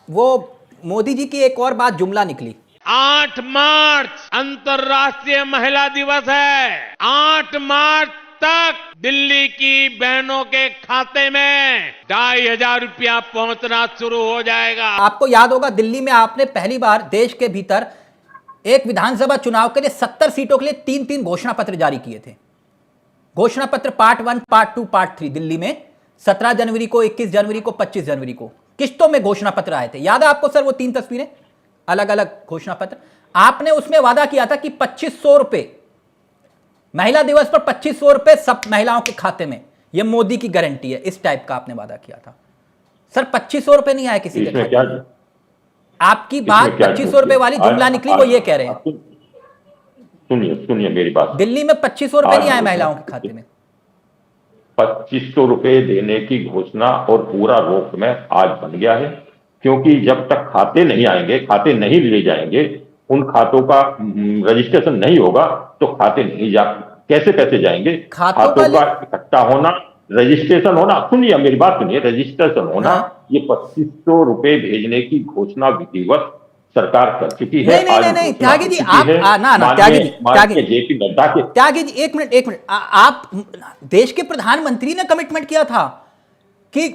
वो मोदी जी की एक और बात जुमला निकली। 8 मार्च अंतर्राष्ट्रीय महिला दिवस है। 8 मार्च तक दिल्ली की बहनों के खाते में 2,500 रुपया पहुंचना शुरू हो जाएगा। आपको याद होगा दिल्ली में आपने पहली बार देश के भीतर एक विधानसभा चुनाव के लिए 70 सीटों के लिए 3-3 घोषणा पत्र जारी किए थे। घोषणा पत्र पार्ट 1, पार्ट 2, पार्ट 3 दिल्ली में 17 जनवरी को, 21 जनवरी को, 25 जनवरी को किस्तों में घोषणा पत्र आए थे। याद है आपको सर वो 3 तस्वीरें, अलग अलग घोषणा पत्र। आपने उसमें वादा किया था कि 2500 रुपए महिला दिवस पर 2500 रुपए सब महिलाओं के खाते में, यह मोदी की गारंटी है, इस टाइप का आपने वादा किया था। सर 2500 रुपए नहीं आए किसी के खाते में। आपकी बात 2500 रुपए वाली जुमला निकली, वो ये कह रहे हैं। सुनिए मेरी बात। दिल्ली में 2500 रुपए नहीं आए महिलाओं के खाते में। 2500 रुपए देने की घोषणा और पूरा रोक में आज बन गया है, क्योंकि जब तक खाते नहीं आएंगे, खाते नहीं लिए जाएंगे, उन खातों का रजिस्ट्रेशन नहीं होगा तो खाते नहीं कैसे पैसे जाएंगे। खातों का इकट्ठा होना, रजिस्ट्रेशन होना, सुनिए मेरी बात सुनिए, रजिस्ट्रेशन होना, ये 2500 रुपए भेजने की घोषणा विधिवत सरकार कर चुकी है। नहीं त्यागी जी, आप जेपी नड्डा के त्यागी जी एक मिनट आप देश के प्रधानमंत्री ने कमिटमेंट किया था कि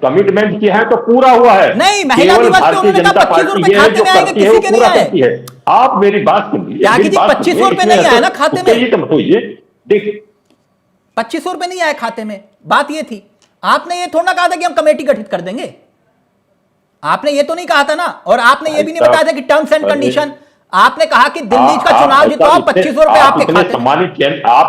कमिटमेंट किया है तो पूरा हुआ है। नहीं, महिला दिवस पे उन्होंने कहा 2500 रुपए खाते में आएंगे, किसी के नहीं आए। आप मेरी बात सुनिए, त्यागी जी 2500 रुपए नहीं आए ना खाते में। देखिए 2500 रुपए नहीं आए खाते में, बात ये थी। आपने ये थोड़ा कहा था कि हम कमेटी गठित कर देंगे, आपने ये तो नहीं कहा था ना। और आपने ये भी नहीं बताया था कि टर्म्स एंड कंडीशन, आपने कहा कि दिल्ली का चुनाव जितवाओ 2500 रुपए आपके खाते में। आप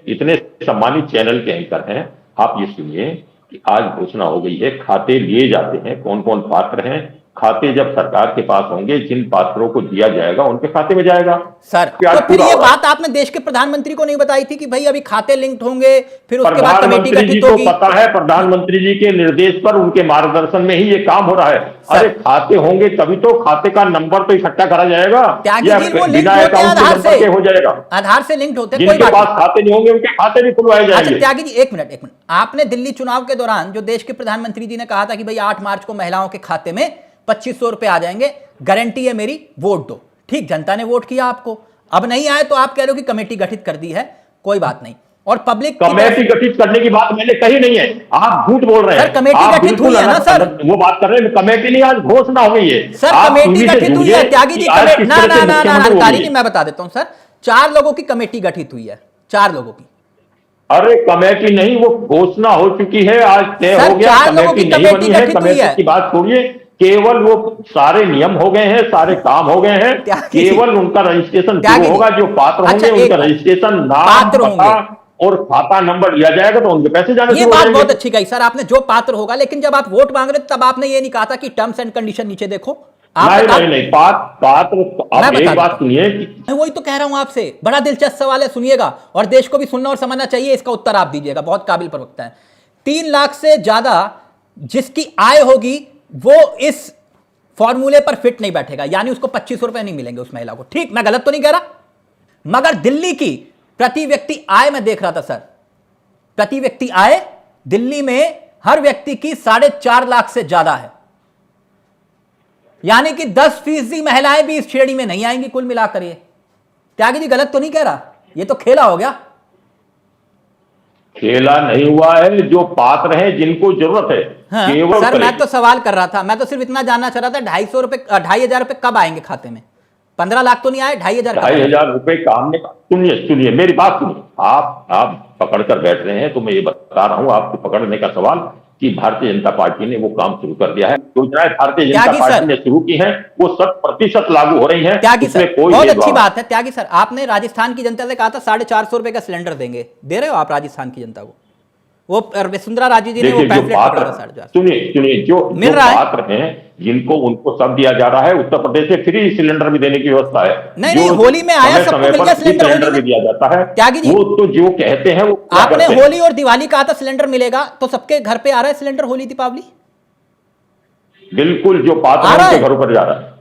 इतने सम्मानित चैनल के एंकर हैं, आप ये सुनिए कि आज घोषणा हो गई है, खाते लिए जाते हैं। कौन कौन पात्र हैं, खाते जब सरकार के पास होंगे, जिन पात्रों को दिया जाएगा उनके खाते में जाएगा। सर तो फिर ये बात आपने देश के प्रधानमंत्री को नहीं बताई थी कि भाई अभी खाते लिंक्ड होंगे, फिर उसके बाद कमेटी गठित होगी? पता है, प्रधानमंत्री जी के निर्देश पर, उनके मार्गदर्शन में ही ये काम हो रहा है। अरे खाते होंगे तभी तो खाते का नंबर तो इकट्ठा करा जाएगा, बिना अकाउंट से हो जाएगा, आधार से लिंक्ड होते हैं। जिनके पास खाते नहीं होंगे उनके खाते भी खुलवाए जाएंगे। त्यागी जी एक मिनट, आपने दिल्ली चुनाव के दौरान जो देश के प्रधानमंत्री जी ने कहा था कि भाई 8 मार्च को महिलाओं के खाते में 2500 रुपए आ जाएंगे, गारंटी है मेरी, वोट दो। ठीक, जनता ने वोट किया आपको, अब नहीं आए तो आप कह रहे हो कि कमेटी गठित कर दी है, कोई बात नहीं। और पब्लिक कमेटी गठित करने की बात मैंने कही नहीं है, आप झूठ बोल रहे हैं। सर कमेटी गठित हुई है ना सर, वो बात कर रहे हैं। कमेटी नहीं, आज घोषणा हो गई है सर, कमेटी गठित हुई है। त्यागी जी ना, मैं बता देता हूं सर, 4 लोगों की कमेटी गठित हुई है, 4 लोगों की। अरे कमेटी नहीं, वो घोषणा हो चुकी है, आज तय हो गया। कमेटी नहीं बनी है, कमेटी की बात छोड़िए, केवल वो सारे नियम हो गए हैं, सारे काम हो गए हैं, केवल उनका रजिस्ट्रेशन जो होगा, जो पात्र होंगे उनका रजिस्ट्रेशन, नाम, पता और खाता नंबर लिया जाएगा तो उनके पैसे जाने ये बात बहुत अच्छी कही सर आपने, जो पात्र होगा। लेकिन जब आप वोट मांग रहे तब आपने ये नहीं कहा था कि टर्म्स एंड कंडीशन नीचे देखो। नहीं, पात्र आप एक बात सुनिए, मैं वही तो कह रहा हूं आपसे, बड़ा दिलचस्प सवाल है, सुनिएगा और देश को भी सुनना और समझना चाहिए, इसका उत्तर आप दीजिएगा, बहुत काबिल प्रवक्ता है। 3 लाख से ज्यादा जिसकी आय होगी वो इस फॉर्मूले पर फिट नहीं बैठेगा, यानी उसको 2500 रुपए नहीं मिलेंगे उस महिला को। ठीक, मैं गलत तो नहीं कह रहा? मगर दिल्ली की प्रति व्यक्ति आय में देख रहा था सर, प्रति व्यक्ति आय दिल्ली में हर व्यक्ति की 4.5 लाख से ज्यादा है, यानी कि 10% महिलाएं भी इस श्रेणी में नहीं आएंगी कुल मिलाकर। ये त्यागी जी गलत तो नहीं कह रहा? ये तो खेला हो गया। खेला नहीं हुआ है, जो पात्र हैं जिनको जरूरत है। हाँ, केवल सर मैं तो सवाल कर रहा था, मैं तो सिर्फ इतना जानना चाह रहा था 2,500 रुपए कब आएंगे खाते में? 15 लाख तो नहीं आए, 2,500 रुपए काम में। सुनिए मेरी बात सुनिए, आप पकड़ कर बैठ रहे हैं, तो मैं ये बता रहा हूं आपको पकड़ने का सवाल कि भारतीय जनता पार्टी ने वो काम शुरू कर दिया है। योजनाएं भारतीय जनता पार्टी ने शुरू की हैं, वो 100% लागू हो रही हैं। त्यागी सर बहुत अच्छी बात है। त्यागी सर आपने राजस्थान की जनता से कहा था 450 रुपए का सिलेंडर देंगे, दे रहे हो आप राजस्थान की जनता को? वो वसुंधरा राजे जी ने वो पैम्फलेट पकड़ा था 450। सुनिए जो पात्र हैं जिनको, उनको सब दिया जा रहा है। उत्तर प्रदेश से फ्री सिलेंडर भी देने की व्यवस्था है। नहीं, होली में आया सबको मिल गया सिलेंडर भी दिया जाता है। त्यागी जी वो तो जो कहते हैं वो आपने होली और दिवाली कहा था सिलेंडर मिलेगा, तो सबके घर पे आ रहा है सिलेंडर होली दीपावली? बिल्कुल, जो पात्र है उनके घरों पर जा रहा है।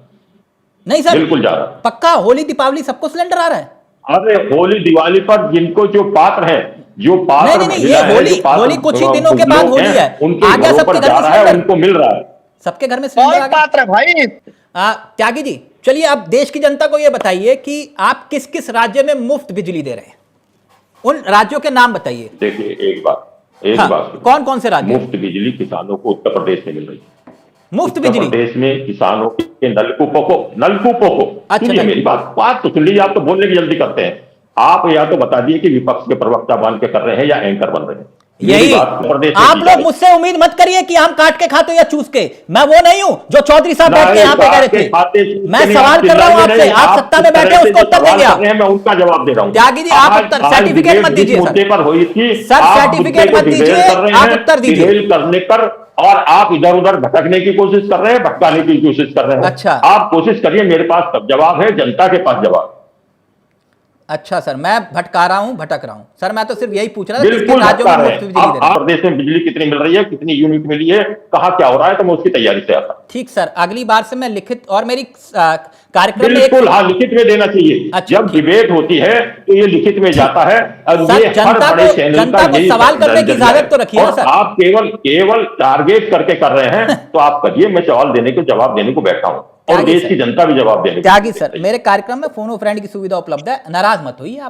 नहीं सर बिल्कुल जा रहा है, पक्का होली दीपावली सबको सिलेंडर आ रहा है? अरे होली दिवाली पर जिनको, जो पात्र है, जो पात्र नहीं, ये होली कुछ ही दिनों के बाद होली है, उनके घरों पर जा रहा है, उनको मिल रहा है। सबके घर में सिलेंडर आ बहुत गया। पात्र है भाई। त्यागी जी, चलिए अब देश की जनता को यह बताइए कि आप किस किस राज्य में मुफ्त बिजली दे रहे हैं, उन राज्यों के नाम बताइए। देखिए एक बात कौन कौन से राज्य? मुफ्त बिजली किसानों को उत्तर प्रदेश में मिल रही है। मुफ्त उत्तर बिजली प्रदेश में किसानों के नलकूपों को अच्छा, सुनिए मेरी बात तो सुन लीजिए। आप तो बोलने की जल्दी करते हैं। आप या तो बता दिए कि विपक्ष के प्रवक्ता बन के कर रहे हैं या एंकर बन रहे हैं। यही आप लोग मुझसे उम्मीद मत करिए कि हम काट के खाते या चूस के। मैं वो नहीं हूं जो चौधरी साहब बैठ के यहां पे कह रहे थे। मैं सवाल कर रहा हूं आपसे, आप सत्ता में बैठे उसको उत्तर देंगे आप। मैं उनका जवाब दे रहा हूं। त्यागी जी, आप उत्तर सर्टिफिकेट मत दीजिए सर, सर्टिफिकेट मत दीजिए, आप उत्तर दीजिए करने पर। और आप इधर उधर भटकने की कोशिश कर रहे हैं, भटकाने की कोशिश कर रहे हैं। अच्छा, आप कोशिश करिए, मेरे पास सब जवाब है, जनता के पास जवाब। अच्छा सर, मैं भटका रहा हूं, भटक रहा हूं सर, मैं तो सिर्फ यही पूछ रहा था बिल्कुल किसके राज्यों में भटका मुफ्त रहे बिजली हैं। दे रहे हैं। प्रदेश में बिजली कितनी मिल रही है, कितनी यूनिट मिली है, कहाँ क्या हो रहा है, तो मैं उसकी तैयारी से आता। ठीक सर, अगली बार से मैं लिखित और मेरी कार्यक्रम में बिल्कुल हाँ, लिखित में देना चाहिए। अच्छा, जब डिबेट होती है तो ये लिखित में जाता है। और सर, ये हर जनता बड़े को- चैनल जनता का को यही सवाल करने की नजरिया है। इजाजत तो रखिए ना और सर। आप केवल टारगेट करके कर रहे हैं तो आप करिए, मैं सवाल देने को जवाब देने को बैठा हूं और त्यागी देश सर- की जनता भी जवाब देने को त्यागी सर, मेरे कार्यक्रम में फोन फ्रेंड की सुविधा उपलब्ध है, नाराज मत होइए आप।